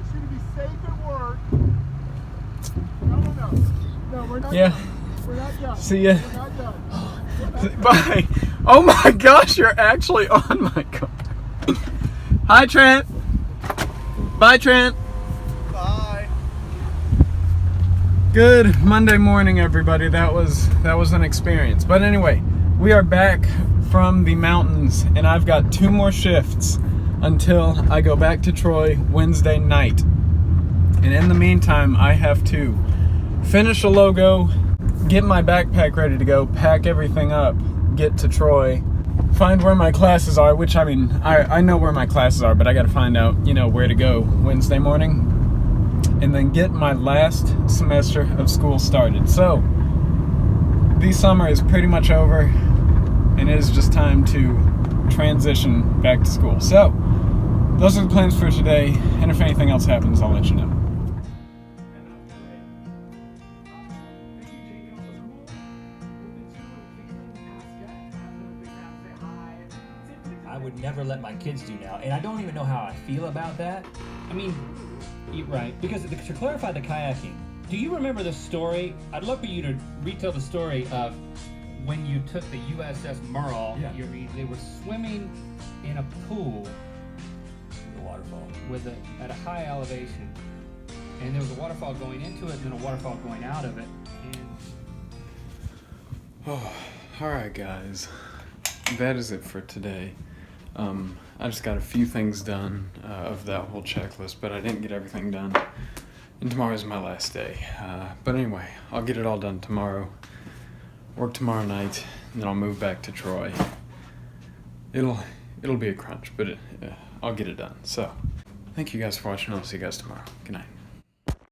want you to be safe at work. No, we're not Yeah. done. We're not done. See ya. We're not done. Bye. Oh my gosh, you're actually on my car. Hi, Trent. Bye, Trent. Bye. Good Monday morning, everybody. That was an experience. But anyway, we are back from the mountains, and I've got 2 more shifts until I go back to Troy Wednesday night. And in the meantime, I have to finish a logo, get my backpack ready to go, pack everything up, get to Troy, find where my classes are, which, I mean, I know where my classes are, but I gotta find out, where to go Wednesday morning, and then get my last semester of school started. So, the summer is pretty much over, and it is just time to transition back to school. So, those are the plans for today, and if anything else happens, I'll let you know. I would never let my kids do now, and I don't even know how I feel about that. I mean, you're right, because to clarify the kayaking, do you remember the story? I'd love for you to retell the story of when you took the USS Merle. Yeah. They were swimming in a pool The waterfall. at a high elevation, and there was a waterfall going into it, and then a waterfall going out of it. And Oh, alright guys, that is it for today. I just got a few things done of that whole checklist, but I didn't get everything done, and tomorrow's my last day. But anyway, I'll get it all done tomorrow, work tomorrow night, and then I'll move back to Troy. It'll be a crunch, but I'll get it done. So, thank you guys for watching. I'll see you guys tomorrow. Good night.